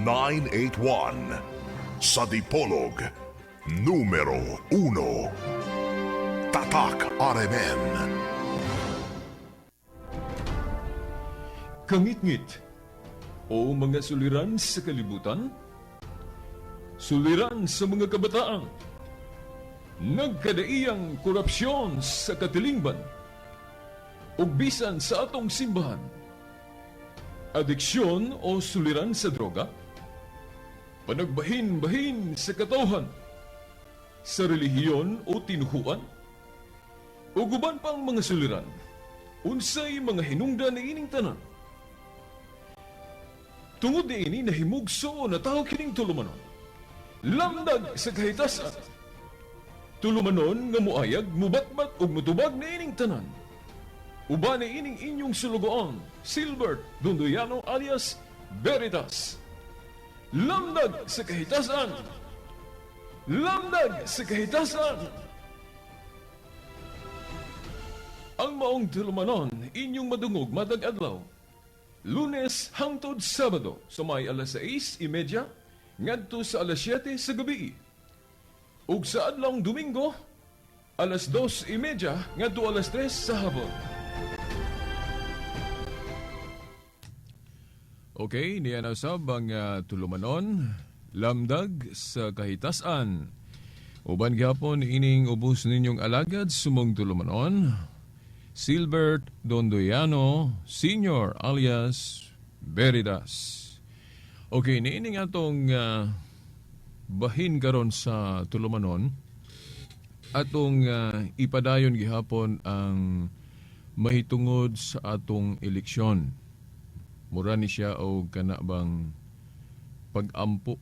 981 sa Dipolog, numero 1. Tatak RMN. Kangit-ngit o mga suliran sa kalibutan, suliran sa mga kabataan, nagkadaiyang korupsyon sa katilingban, ug bisan sa atong simbahan, adiksyon o suliran sa droga, panagbahin-bahin sa katawhan, sa relihiyon o tinuhuan, ug uban pang mga suliran, unsay mga hinungdan ni ining tanan. Tungod niini nahimugso na tao kining tulumanon, lamdag sa kahitasan, tulumanon nga muayag, mubatbat ug mutubag na ining tanan. Uban ni ining inyong sulugoon, Silbert Dondoyano alias Veritas. Lamdag sa kahitasan! Lamdag sa kahitasan! Ang maong tulumanon, inyong madungog madag adlaw, Lunes hangtod Sabado, sa may alas 6:30 ngadto sa alas 7 sa gabi. Ug sa adlawng Domingo, alas 2:30 ngadto alas 3 sa hapon. Okay, niya na usab ang tulumanon, lamdag sa kahitasan. Uban gyapon ining ubos ninyong alagad sumong tulumanon, Silbert Dondoyano Sr. alias Veritas. Okay, niining atong bahin karon sa tulumanon, atong ipadayon gihapon ang mahitungod sa atong eleksyon. Mura ni siya o kana bang pag-ampo.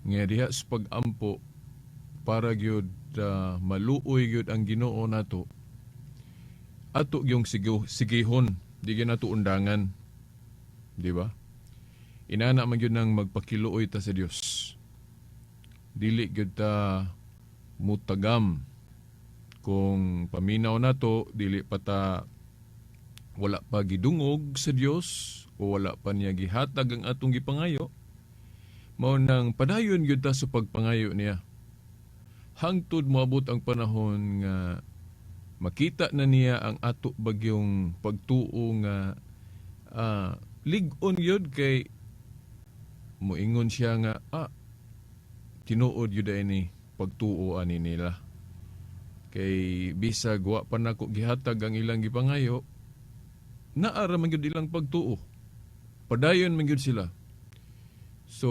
Nga diha sa pag-ampo, para gyud maluoy gyud ang Ginoo nato, ato yung sigihon, di gyud nato undangan, di ba? Inana man gyud nang magpakiluoy ta sa Dios, dili gyud ta mutagam. Kung paminaw nato, dili pa ta wala pa gidungog sa Dios o wala pa niya gihatag ang atong gipangayo, mao nang padayon gyud ta sa pagpangayo niya hangtod moabot ang panahon nga makita na niya ang ato bagyong pagtuo nga lig-on yun kay moingon siya nga tinuod yun ni pagtuo ani nila. Kay bisag wa pa nako gihatag ang ilang gipangayo, naara man yun ilang pagtuo. Padayon man yun sila. So,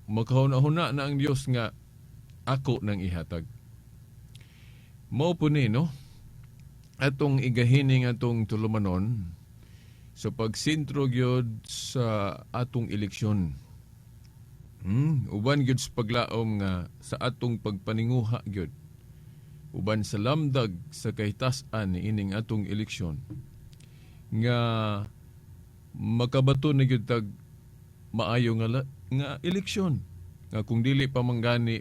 maghuna-huna na ang Diyos nga ako nang ihatag. Mao po ni, no? Atong igahining atong tulumanon sa pagsintro gyud sa atong eleksyon. Uban gyud sa paglaom nga sa atong pagpaninguha gyud. Uban sa lamdag sa kahitasan ni ining atong eleksyon nga makabaton na gyud tag maayo nga eleksyon. Nga kung dili pa manggani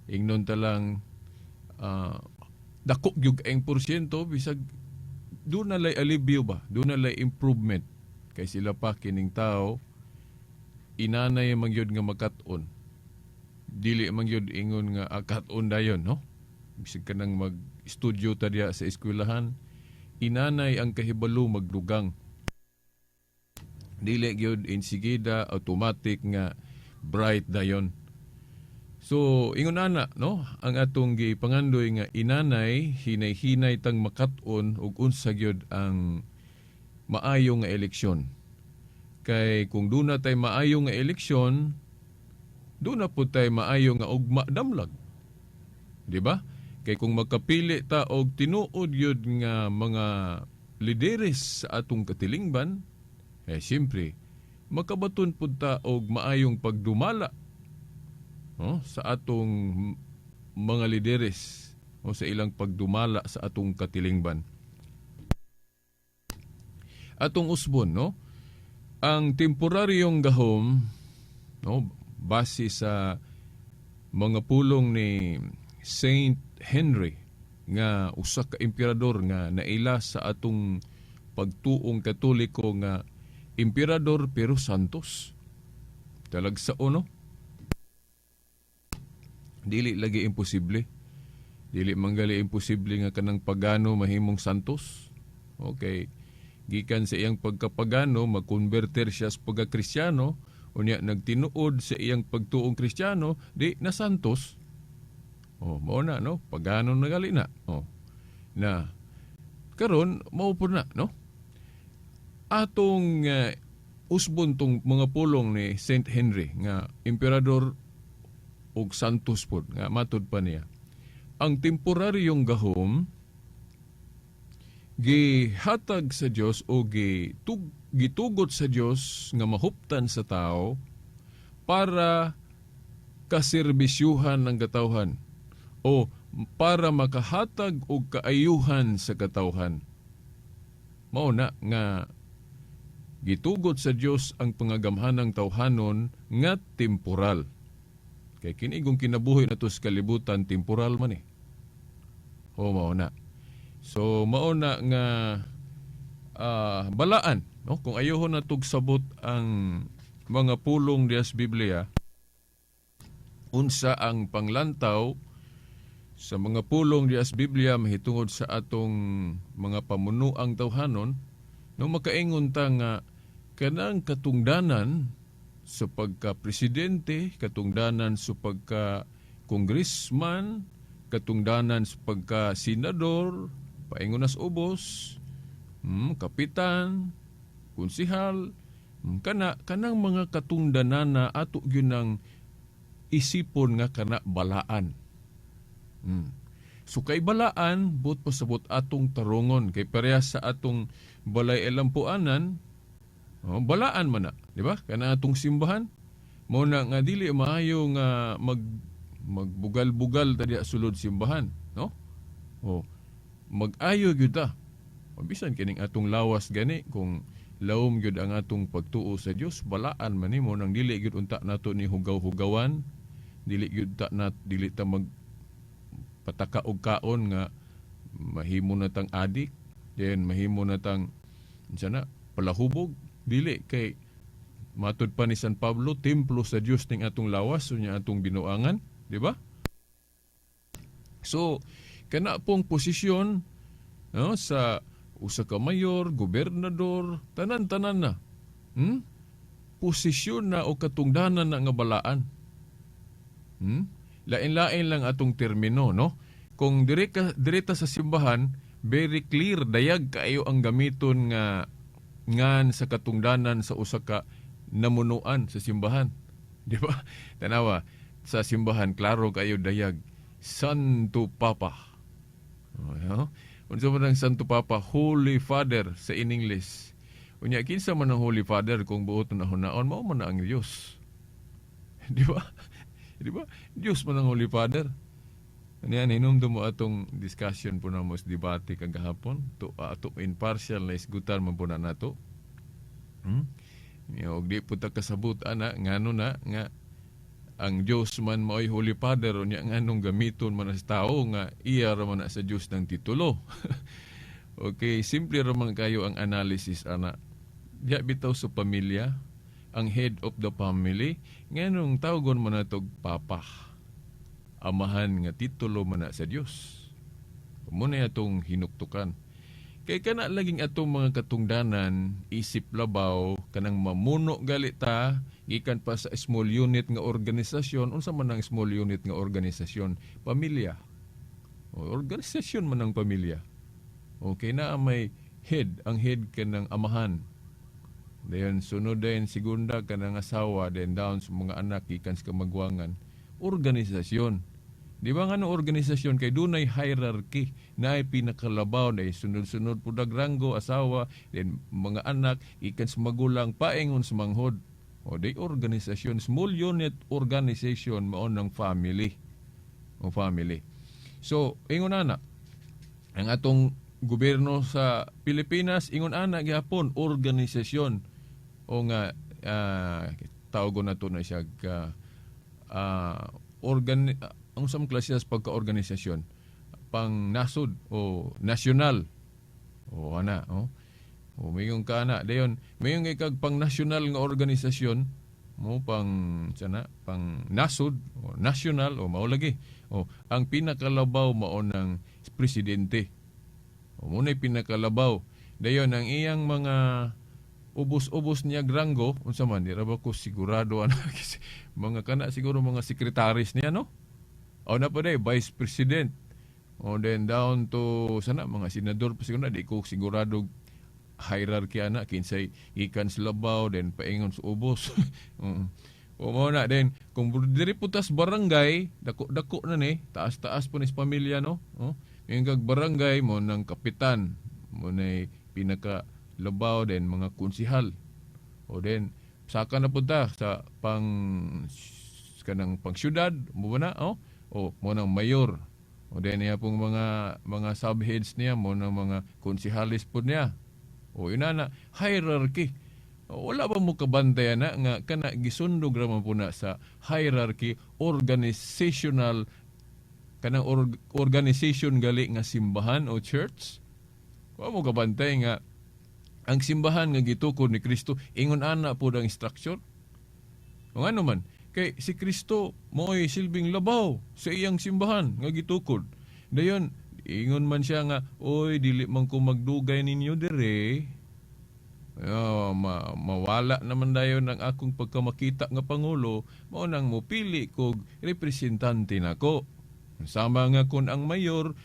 ingnon ta lang dako gyud ang porsyento, bisag doon na lay alibyo ba, doon na lay improvement kay sila pa kining tao inanay man gyud nga makat-on, dili man gyud ingon nga akat-on dayon, no? Bisag ka nang mag-studio ta diya sa eskwelahan, inanay ang kahibalo magdugang, dili gyud insigida automatic nga bright dayon. So, ingon ana, no? Ang atong gipangandoy nga inanay, hinay-hinay tang makat-on ug unsa gyud ang maayo nga eleksyon. Kay kung doon na tayo maayo nga eleksyon, doon na po tayo maayo nga ugma damlag. Di ba? Kay kung magkapili ta og tinuod yun nga mga lideres sa atong katilingban, siyempre, makabaton po ta og maayong pagdumala sa atong mga lideres o sa ilang pagdumala sa atong katilingban. Atong usbon, no? Ang temporaryong gahom, no, base sa mga pulong ni Saint Henry nga usa ka emperador nga naila sa atong pagtuong Katoliko nga emperador pero santos. Talag sa uno. Dili lagi imposible. Dili manggali imposible nga kanang pagano mahimong santos. Okay. Gikan sa iyang pagkapagano, magkonverter siya sa pagka-Kristiyano, unya nagtinuod sa iyang pagtuong Kristiyano, di na santos. Mao na, no? Pagano na gali na. Na, karon mao po na, no? Atong usbon tong mga pulong ni Saint Henry, nga emperador og santos po, nga matod pa niya. Ang temporaryong gahom, gihatag sa Dios o gitugot sa Dios nga mahuptan sa tao para kaserbisyuhan ng katawhan o para makahatag og kaayuhan sa katawhan. Mao na nga gitugot sa Dios ang pangagamhanang tawhanon nga temporal. Kay kini kung kinabuhi nato sa kalibutan temporal man mao na. So mauna nga balaan, no? Kung ayohon na tugsabot ang mga pulong dias Biblia, unsa ang panglantaw sa mga pulong dias Biblia mahitungod sa atong mga pamunuang tawhanon, no makaingon ta nga kanang katungdanan sa pagka-presidente, katungdanan sa pagka-congressman, katungdanan sa pagka-senador, paingon nas ubos, kapitan, konsihal, kanang mga katungdanan na ato gyud nang isipon nga kana balaan. So kay balaan, but pasabot atong tarungon, kay parehas sa atong balay elampuanan, balaan man na, di ba? Kana atong simbahan, mo na nga dili maayo nga magbugal-bugal tadi sulod simbahan, no? Mag-ayo gyud ta. Mabisan kining atong lawas gani kung lawom gyud ang atong pagtuo sa Dios, balaan man nimo nang dili gyud unta nato ni hugaw-hugawan, dili gyud ta mag pataka og kaon nga mahimo na tang adik, then mahimo na tang sana palahubog, dili kay matud pa ni San Pablo, templo sa Dios ning atong lawas unya atong binuangan, di ba? So kana pong posisyon, no, sa usa ka mayor, gobernador, tanan-tanan na. Posisyon na o katungdanan na nga balaan. Lain-lain lang atong termino, no? Kung direta sa simbahan, very clear, dayag kaayo ang gamiton nga ngan sa katungdanan sa usa ka namunuan sa simbahan. Di ba? Tanawa, sa simbahan, klaro kayo dayag, Santo Papa. Unsa man ang Santo Papa? Holy Father sa in English. Unya kinsa man ang Holy Father kung buot na hunaon, mao man na ang Dios. Di ba? Di ba? Dios man ang Holy Father. Ano hinumdum mo atong discussion po na mo sa debate kagahapon. Ato impartial na isgutan man po na nato. Og di po ta kasabot ana ngano na nga ang Dios man mao'y Holy Father o niya nganong gamiton man sa tao nga iya raman na sa Dios ng titulo. Okay, simple raman kayo ang analysis ana. Diya bitaw sa pamilya, ang head of the family, nganong tawgon man natog papa. Amahan nga titulo man na sa Dios. Muna atong hinuktukan. Kay kana laging atong mga katungdanan, isip labaw, kanang mamuno galita, gikan pa sa small unit nga organisasyon. Unsa man ang small unit nga organisasyon? Pamilya. Organisasyon man ang pamilya. Okay na may head, ang head kanang amahan. Dayon sunod din segunda kanang asawa, then down sa mga anak gikan sa kamagwangan. Organisasyon. Di ba nga no organisasyon kay dunay hierarchy, naay pinakalabaw, na sunod-sunod po ranggo, asawa, then mga anak, ikan sa magulang, paingon sa manghod. O di organisasyon, small unit organization mao ng family. O family. So, ingon ana, ang atong gobyerno sa Pilipinas, ingon ana gyapon organisasyon. O nga, tawgon na to na siya ang sa klase sa pagka-organisasyon, pang nasod o nasyonal o mayong ka na dayon mayong ikag pang nasyonal nga organisasyon mo pang nasod o national o mao lagi. O ang pinakalabaw mao ng presidente. O muna pinakalabaw. Dayon ang iyang mga ubos-ubos niya granggo unsa man di ra ba ko sigurado ana mga kana siguro mga sekretaris niya no. O na pa day vice president. O then down to sana mga senador pa siguro na di ko sigurado hierarchy ana kinsay ikan sa labaw then paingon sa ubos. O mo na then kung diri putas barangay dako-dako na ni taas-taas po ni pamilya no. Yung kag barangay mo ng kapitan mo na pinaka labaw then mga konsihal. O then saka na punta sa kanang pang syudad mo na o mo nang mayor. O then niya pong mga subheads niya mo ng mga konsihalis po niya. O yun na hierarchy. O, wala ba mo kabantayan na nga kana gisundog ra man po na sa hierarchy organizational kanang organization gali nga simbahan o church. Wala mo kabantay nga ang simbahan nga gitukod ni Kristo ingon ana po ang instruction. O ano man kay si Kristo mo'y silbing labaw sa iyang simbahan nga gitukod. Dayon ingon man siya nga, oy, dili man ko magdugay ninyo dire. Mawala naman dayon ang akong pagkamakita nga Pangulo, mao nang mupili kog representante nako. Sama nga kun ang mayor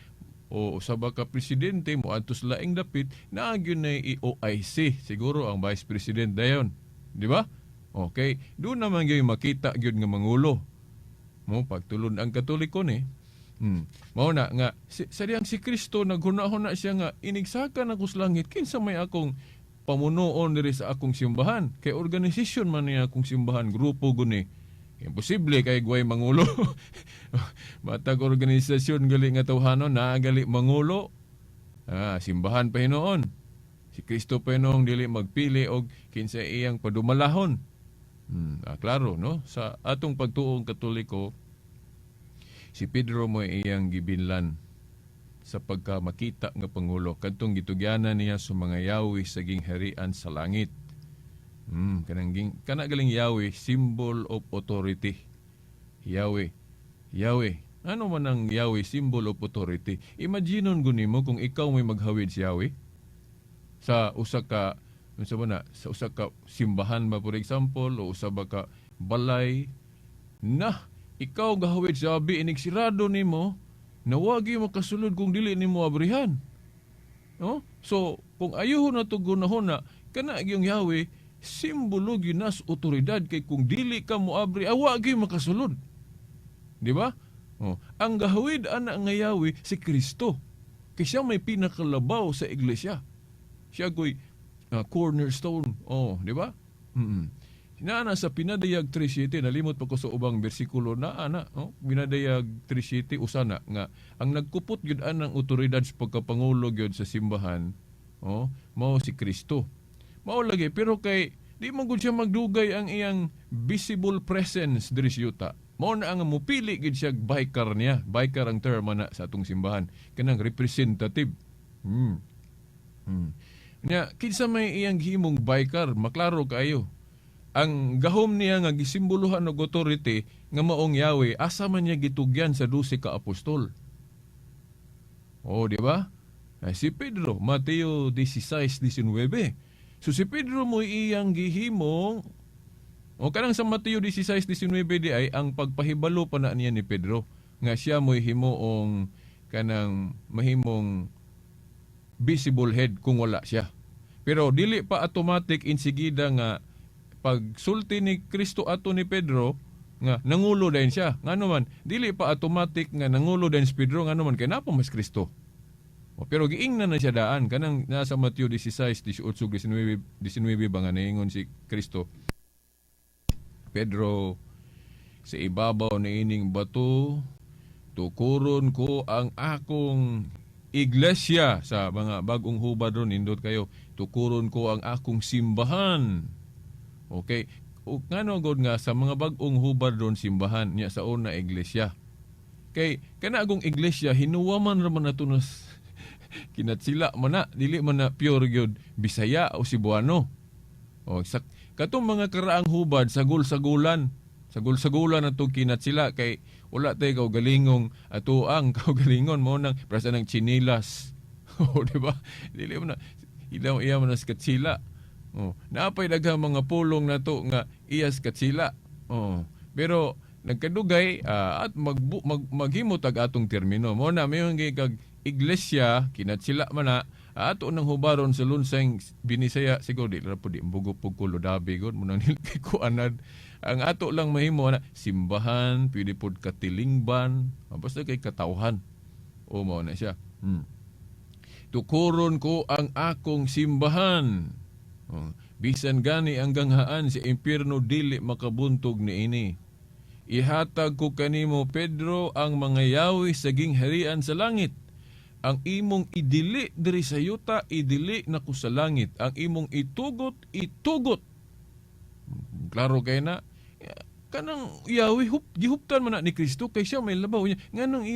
o usaba ka presidente mo adtos laing dapit naagyon na OIC, siguro ang vice president dayon. Di ba? Okay, doon naman gyud makita gyud nga mangulo. Mo pagtulon ang Katoliko ni. Mao na nga sa diyang si Kristo naghunahon na siya nga inigsaka na ko sa langit kinsa may akong pamunuon diri sa akong simbahan kay organisasyon man niya akong simbahan grupo guni imposible kay guway mangulo. Matag organisasyon gali nga tawhanon na gali mangulo simbahan pa hinoon si Kristo pa hinoong dili magpili og kinsa iyang padumalahon. Klaro no sa atong pagtuong Katoliko si Pedro mo iyang gibinlan sa pagkamakita nga Pangulo. Kadtong gitugyanan niya sa mga yawi sa gingharian sa langit. Kana galing yawi, symbol of authority. Yawi. Ano man ang yawi, symbol of authority? Imaginon guni mo kung ikaw may maghawid si yawi sa usa ka simbahan ba for example o usa ba ka balay na ikaw gahawid sabi inigsirado nimo nawagi makasulod kung dili nimo abrihan. No? So kung ayuhon na to gunahon kana gyung yawi simbolo gyud nas otoridad kay kung dili ka mo abri awagi makasulod. Di ba? Ang gahawid ana nga yawi si Kristo. Kay siya may pinakalabaw sa iglesia. Siya ko'y cornerstone. Di ba? Inaana sa Pinadayag 3:7 nalimot pa ko sa ubang bersikulo na Pinadayag 3:7 usana nga ang nagkupot gyud anang otoridad sa pagkapangulo gyud sa simbahan mao si Kristo. Mao lagi pero kay di man gud siya magdugay ang iyang visible presence diri sa yuta. Mao na ang mupili gyud siya vicar niya. Vicar ang term na sa atong simbahan kanang representative. Nya kinsa may iyang himong vicar maklaro kayo. Ang gahom niya nga gisimboluhan og authority nga maong Yahweh asa man niya gitugyan sa 12 ka apostol. Di ba? Si Pedro, Mateo 16:19. So si Pedro mo iyang gihimong kanang sa Mateo 16:19 di ay ang pagpahibalo pa na niya ni Pedro nga siya mo himuong kanang mahimong visible head kung wala siya. Pero dili pa automatic insigida nga pagsulti ni Kristo ato ni Pedro nga nangulo din siya. Ngano man dili pa automatic nga nangulo din si Pedro ngano man kay napa mas Kristo. Pero giingnan na siya daan kanang nasa Mateo 16:18-19 ba nga naingon si Kristo. Pedro, sa ibabaw na ining bato tukuron ko ang akong iglesia sa mga bagong hubad ron indot kayo. Tukuron ko ang akong simbahan. Okay. O ngano god nga sa mga bag-ong hubad ron simbahan niya sa una iglesia. Kay kana agong iglesia hinuwaman ra man nato nas kinatsila man na dili man na pure gyud Bisaya o Cebuano. katong mga karaang hubad sagul-sagulan na to kinat sila kay wala tay kaugalingong atuang kaugalingon mo nang prasa ng chinilas. O di ba? Dili mo na iya mo na sila. Naapay daghang mga pulong na to nga iyas katsila. Pero nagkadugay at maghimo tag atong termino. Mo na mayon kag iglesia kinatsila man na ato nang hubaron sa lunseng Binisaya siguro di ra pud imbugo pug kulo dabi gud mo nang nilikuanad. Ang ato lang mahimo na simbahan, pwede pud katilingban, basta kay katawhan. O mao na siya. Tukuron ko ang akong simbahan. Bisan gani ang ganghaan sa impyerno dili makabuntog niini. Ihatag ko kanimo Pedro ang mga yawi sa gingharian sa langit. Ang imong idili diri sa yuta, idili na ko sa langit. Ang imong itugot, itugot. Klaro kay na kanang yawi gihuptan man na ni Kristo kay siya may labaw niya. Nganong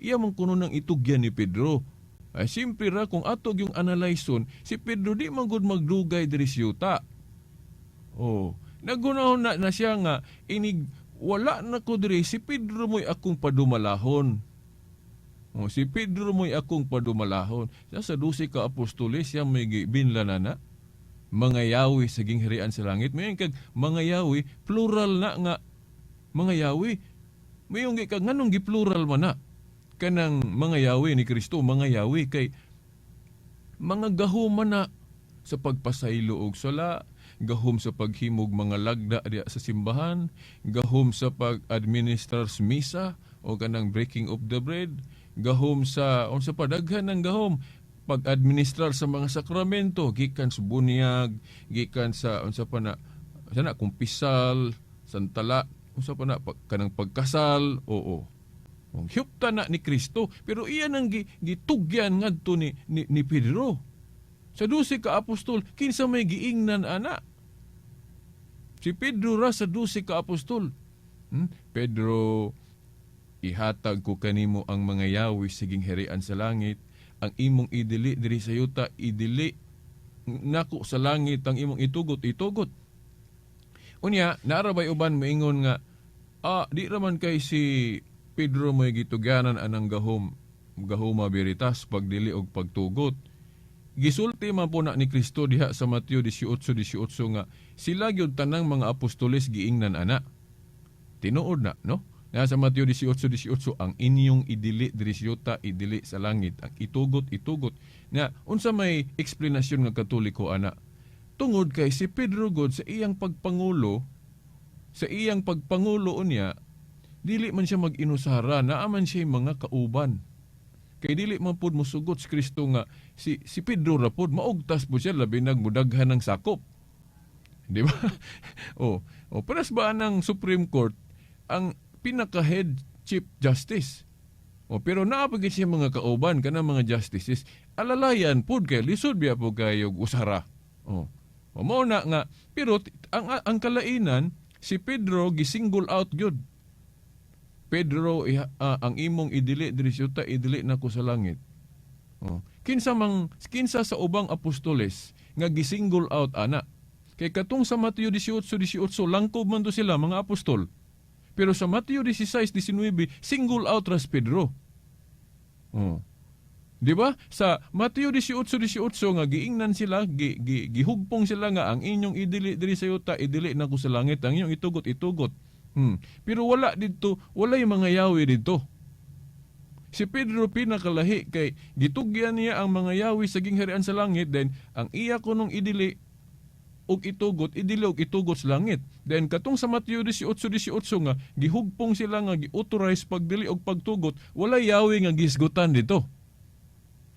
iya man kuno nang itugyan ni Pedro. Ay simpre ra kung atog yung analyson, si Pedro di man gud magdugay diri sa yuta. Nagunahon na siya nga inig wala na ko diri si Pedro mo'y akong padumalahon. Si Pedro mo'y akong padumalahon. Sa 12 ka apostoles siya may binlanana. Mga yawi sa gingharian sa langit. Mayon kag mga yawi, plural na nga. Mga yawi. Mayon kag nganong gi-plural man na. Kanang mga yawi ni Kristo, mga yawi kay mga gahuman na sa pagpasaylo og sala, gahom sa paghimog mga lagda diya sa simbahan, gahom sa pag-administrar sa misa o kanang breaking of the bread, gahom sa padaghan ng gahom pag-administrar sa mga sakramento gikan sa bunyag, gikan sa kumpisal, santala, kanang pagkasal, hiyupta na ni Kristo, pero iyan ang gitugyan ngadto ni Pedro. Sa 12 ka apostol, kinsa may giingnan ana? Si Pedro ra sa 12 ka apostol. Pedro, ihatag ko kanimo ang mga yawi sa gingharian sa langit, ang imong idili diri sa yuta, idili nako sa langit, ang imong itugot. Unya, naarabay uban maingon nga, di raman kay si Pedro may gitugyanan anang gahuma veritas, pagdili og pagtugot. Gisulti man po na ni Kristo diha sa Mateo 18:18 nga sila gyud tanang mga apostoles giingnan ana. Tinuod na, no? Sa Mateo 18:18 ang inyong idili diri sa yuta, idili sa langit, ang itugot. Na unsa may eksplanasyon nga Katoliko ana? Tungod kay si Pedro god sa iyang pagpangulo unya, dili man siya mag-inusara, naaman siya mga kauban. Kay dili man pud mosugot si Kristo nga si Pedro ra pud maugtas po siya labi nagmudaghan ng sakop. Di ba? Paras ba ng Supreme Court ang pinaka-head Chief Justice? Pero naapagit siya mga kauban kanang mga justices, alalayan pud kay lisod biya po kayo usara. Mao na nga, pero ang kalainan si Pedro gisingle out gyud. Pedro, ang imong idili diri sa yuta, idili na ko sa langit. Kinsa sa ubang apostoles nga gisingle out ana. Kay katong sa Mateo 18:18 langkob man to sila mga apostol. Pero sa Mateo 16:19 single out ras Pedro. Di ba? Sa Mateo 18:18 nga giingnan sila, gihugpong sila nga ang inyong idili diri sa yuta, idili na ko sa langit, ang inyong itugot. Pero wala yung mga yawi dito. Si Pedro pinakalahi kay gitugyan niya ang mga yawi sa gingharian sa langit, then ang iya kunong idili og itugot sa langit. Then katong sa Mateo 18:18 nga gihugpong sila nga gi-authorize pagdili og pagtugot, wala yawi nga gisgutan dito.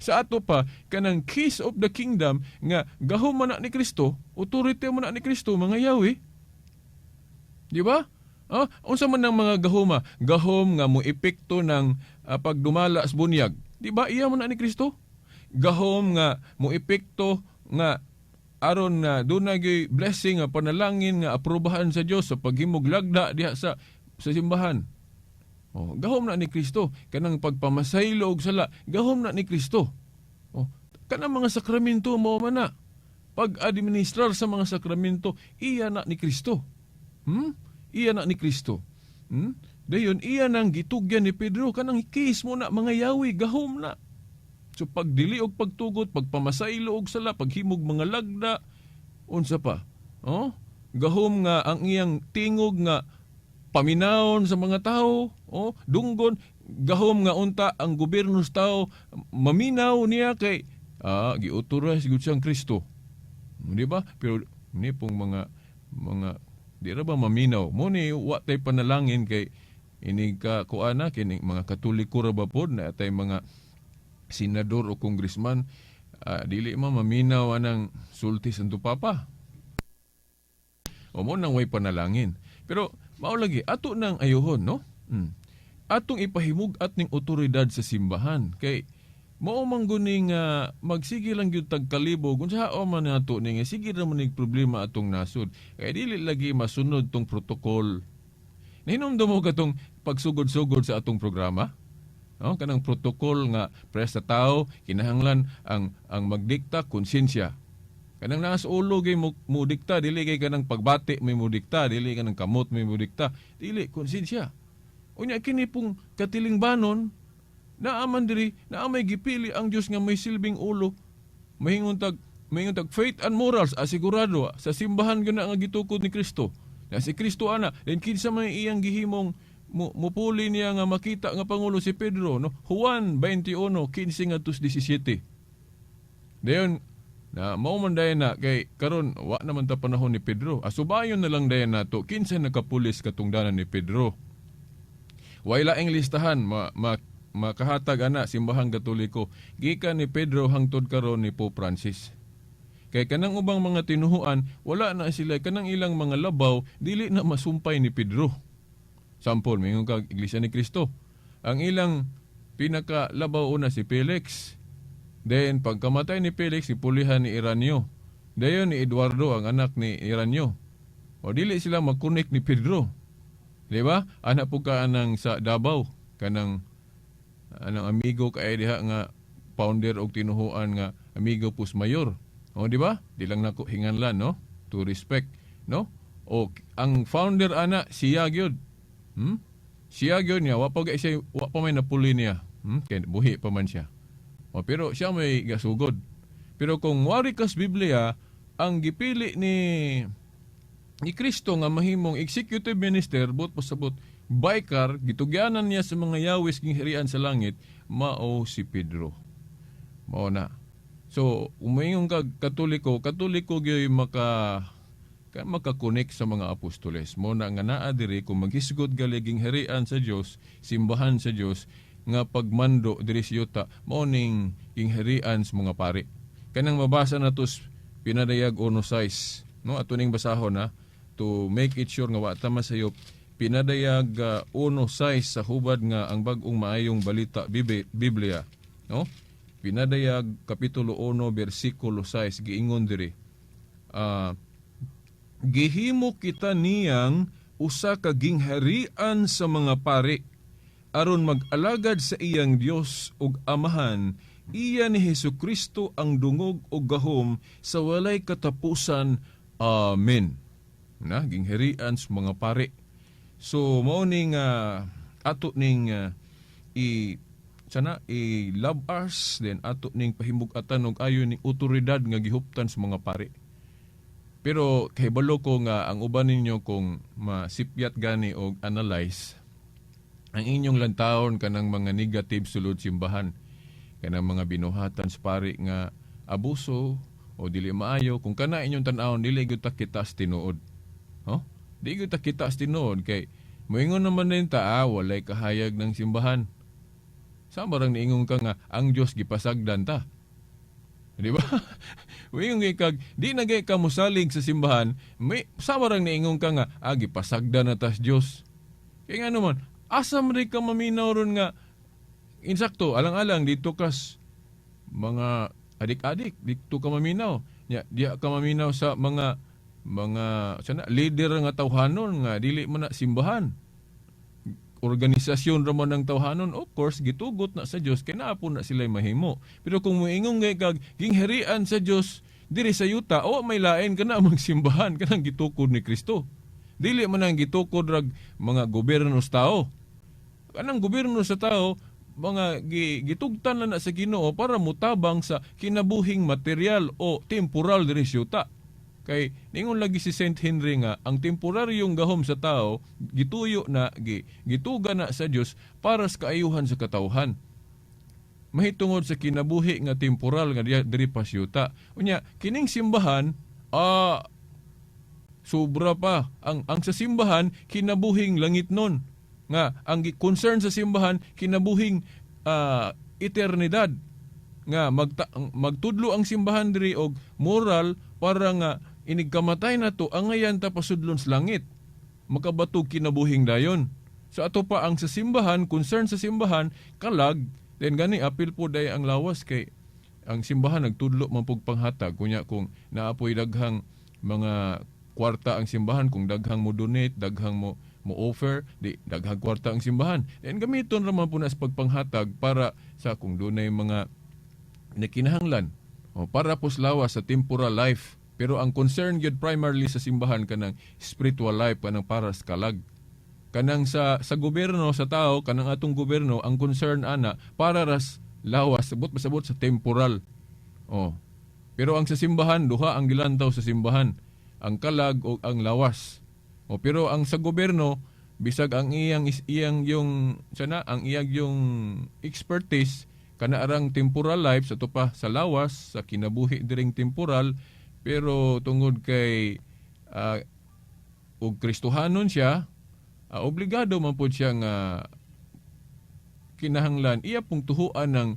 Sa ato pa kanang keys of the kingdom nga gahom man na ni Kristo, authority man na ni Kristo, mga yawi. Di ba? Unsa man ng mga gahoma? Gahom nga mo epekto ng pagdumala sa bunyag. Di ba? Iya man na ni Kristo. Gahom nga mo epekto nga aron na dunay blessing nga panalangin nga aprobahan sa Dios sa paghimog lagda diha sa simbahan. Gahom na ni Kristo. Kanang pagpamasaylo og sala, gahom na ni Kristo. Kanang mga sakramento mo man na. pag-administrar sa mga sakramento, iya na ni Kristo. Iya na ni Kristo. Dayon, iya nang gitugyan ni Pedro, kanang case mo na mga yawi, gahom na. So pagdili og pagtugot, pagpamasaylo og sala, paghimog mga lagda, unsa pa? Oh? Gahom nga ang iyang tingog nga paminawon sa mga tao, dunggon, gahom nga unta ang gobyerno sa tao maminaw niya kay giautorize gud siyang Kristo. Di ba? Pero ni pong mga di ra ba maminaw mo ni wa tay panalangin kay ini ka kuana kini mga Katoliko ra ba pod na tay mga senador o congressman dili maminaw anang sulti santo papa. O mo nang way panalangin. Pero mao lagi ato nang ayohon no? Atong ipahimug at ning otoridad sa simbahan kay mao man guning magsige lang gyud tag kalibo kun sao man nato ning sige ra man ning problema atong nasod kay dili lagi masunod tong protokol. Nahinomdom mo katong pagsugod-sugod sa atong programa? No, kanang protokol nga press sa tao kinahanglan ang magdikta konsensya. Kanang naa sa ulo gay mo dikta dili kay kanang pagbati mo dikta, dili kanang kamot mo dikta, dili konsensya. Unya kini pong katilingbanon naaman diri naamay gipili ang Dios nga may silbing ulo. Mahingon tag faith and morals asigurado sa simbahan gyud nga gitukod ni Kristo. Na si Kristo ana, then kinsa man iyang gihimong mupuli niya nga makita nga pangulo si Pedro no Juan 21:15 ngadto 17. Dayon na mao man dayon na kay karon wa naman ta panahon ni Pedro. Asubayon na lang dayon nato kinsa nakapulis katungdanan ni Pedro. Way laing listahan makahatag ana simbahang Katoliko gikan ni Pedro hangtod karon ni Pope Francis. Kay kanang ubang mga tinuhuan wala na sila kanang ilang mga labaw dili na masumpay ni Pedro. Sampol, mingon ka, Iglesia ni Cristo. Ang ilang pinakalabaw una si Felix. Then, pagkamatay ni Felix, ipulihan ni Iranio. Dayon ni Eduardo, ang anak ni Iranio. O dili sila magkunik ni Pedro. Di ba? Anak po ka anang sa Davao. Kanang anang amigo ka diha nga founder og tinuhuan nga amigo pus mayor. O di ba? Di lang nako hinganlan, no? To respect, no? O ang founder ana siya gyud. Siya gyud niya wa pa may napuli niya. Kay buhi pa man siya. O pero siya may gasugod. Pero kung wari kas Biblia ang gipili ni Kristo nga mahimong executive minister but pasabot baykar gitugyanan niya sa mga yawis king harian sa langit mao si Pedro. Mao na. So, umayong Katoliko gyud makakonek sa mga apostoles. Mo na nga naa diri kung maghisgod galiging harian sa Dios, simbahan sa Dios nga pagmando diri sa yuta mao ning gingharian sa mga pari. Kanang mabasa natos pinadayag 1:6, no? Ato ning basahon na to make it sure nga wa ta masayop. Pinadayag 1:6 sa hubad nga ang bag-ong maayong balita Biblia, no? Pinadayag kapitulo 1 bersikulo 6 giingon diri. Gihimo kita niyang usa ka gingharian sa mga pari aron mag-alagad sa iyang Dios ug Amahan. Iya ni Hesukristo ang dungog ug gahom sa walay katapusan. Amen. Na gingharian sa mga pari. So mao ning ato ning love ours then ato ning pahimug-atan og ayo ning otoridad nga gihuptan sa mga pari. Pero kahibalo ko nga ang uban ninyo kung masipyat gani o analyze ang inyong lantawon kanang mga negative sulod simbahan, kanang mga binuhatan sa pari nga abuso o dili maayo, kung kana inyong tan-awon dili gyud ta kita tinuod. Di gyud ta kita tinuod kay moingon naman din ta walay kahayag ng simbahan. Sa barang niingon ka nga ang Dios gipasagdan ta. Di ba? Wing kag di na gay ka mosalig sa simbahan, may sawarang niingon ka nga gipasagda na tas Dios. Kaya nga naman, asa man ka maminaw ron nga insakto alang-alang dito kas mga adik-adik dito ka maminaw. Diya ka maminaw sa mga leader nga tawhanon nga dili man na simbahan. Organisasyon raman ng tawhanon, of course, gitugot na sa Dios kay naa po na sila mahimo. Pero kung moingon kay kag gingharian sa Dios, diri sa yuta o may lain kana amang simbahan kanang gitukod ni Kristo. Dili man ang gitukod rag mga gobyerno sa tao. Kanang gobyerno sa tao mga gitugtan na sa Ginoo para mutabang sa kinabuhing material o temporal diri sa yuta. Kay ningon lagi si Saint Henry nga ang temporaryong gahom sa tao gituyo na gituga na sa Dios para sa kaayuhan sa katawhan. Mahitungod sa kinabuhi nga temporal nga diri pa sa yuta. Unya kining simbahan sobra pa ang sa simbahan kinabuhing langit nun. Nga ang concern sa simbahan kinabuhing eternidad nga magtudlo ang simbahan diri og moral para nga inigkamatay na to ang ngayan ta pasudlon sa langit makabatog kinabuhing dayon. So ato pa ang sa simbahan, concern sa simbahan kalag, then gani apil po day ang lawas kay ang simbahan nagtudlo man pug panghatag kunya kung naapoy daghang mga kwarta ang simbahan, kung daghang mo donate, daghang mo offer, di daghang kwarta ang simbahan. And gamiton ra man po na sa pagpanghatag para sa kung dunay mga nakinahanglan o para po lawas sa temporal life. Pero ang concern gyud primarily sa simbahan kanang spiritual life kanang para sa kalag. Kanang sa gobyerno sa tao, kanang atong gobyerno ang concern ana para ras lawas sabot sa temporal. Pero ang sa simbahan duha ang gilantaw sa simbahan, ang kalag o ang lawas. Pero ang sa gobyerno bisag ang iyang yung expertise kana arang temporal life sa pa sa lawas sa kinabuhi diring temporal, pero tungod kay og Kristohanon siya, obligado man pud siya nga kinahanglan iya pong tuhuan ng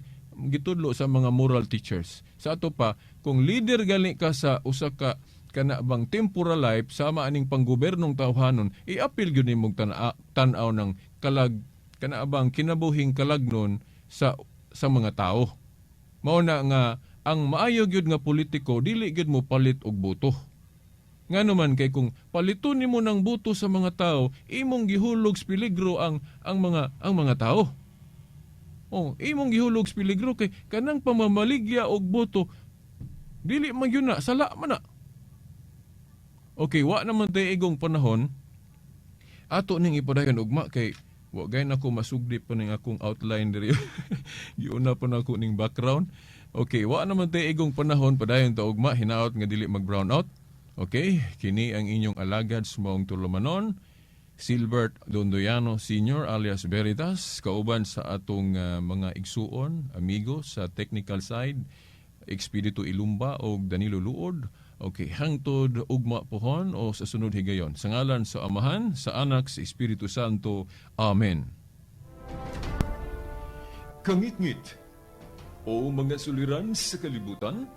gitudlo sa mga moral teachers. Sa ato pa, kung leader gali ka sa usa ka kana bang temporal life sama aning panggobernong tawhanon, iapil gyud nimong tan-aw ng kalag kana bang kinabuhing kalagnon sa mga tao. Mao na nga ang maayo gyud nga politiko dili gyud mo palit og boto. Ngano man kay kung paliton nimo ng boto sa mga tao, imong gihulog sa peligro ang mga tao. Imong gihulog sa peligro kay kanang pamamaligya og boto dili man gyud na sala man na. Okay, wa naman tayo igong panahon ato ning ipadayon ugma kay wa gay nako masugdi pa ning akong outline diri. Giuna pa nako ning background. Okay, wa naman tayo igong panahon padayon ta ugma hinaot nga dili mag-brown out. Okay, kini ang inyong alagad sumong tulumanon, Silbert Dondoyano Sr. alias Veritas, kauban sa atong mga igsuon, amigo sa technical side, Expedito Ilumba o Danilo Luod. Okay, hangtod ugma pohon o sa sunod higayon. Sa ngalan sa Amahan, sa Anak, sa Espiritu Santo. Amen. Kangit-ngit o mga suliran sa kalibutan,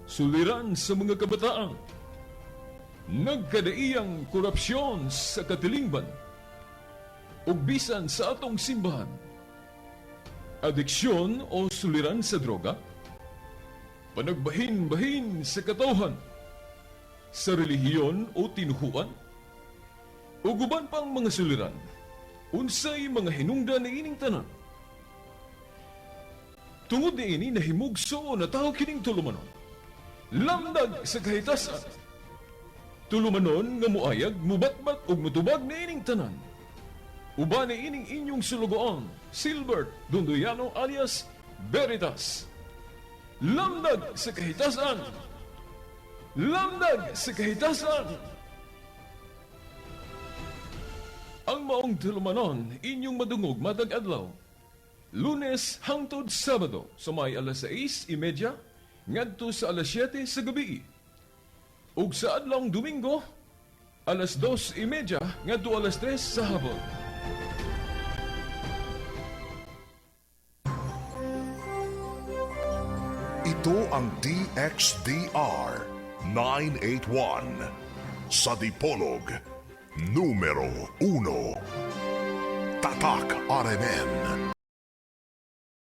suliran sa mga kabataan, nagkadaiyang korupsyon sa katilingban, ug bisan sa atong simbahan, adiksyon o suliran sa droga, panagbahin-bahin sa katawhan, sa relihiyon o tinuhuan, ug uban pang mga suliran, unsay mga hinungdan ni ining tanan. Tungod ni ini nahimugso na tao kining tulumanon, lamdag sa kahitasan, tulumanon nga muayag, mubatbat ug mutubag ni ining tanan. Uban ni ining inyong sulugoon, Silbert Dondoyano alias Veritas. Lamdag sa kahitasan! Lamdag sa kahitasan! Ang maong tulumanon, inyong madungog matag adlaw. Lunes hangtod Sabado, sa may alas 6:30, ngadto sa alas 7 sa gabi. Ug sa adlawng Domingo, alas 2:30, ngadto alas 3 sa hapon. Ito ang DXDR 981 sa Dipolog numero 1. Tatak RMN.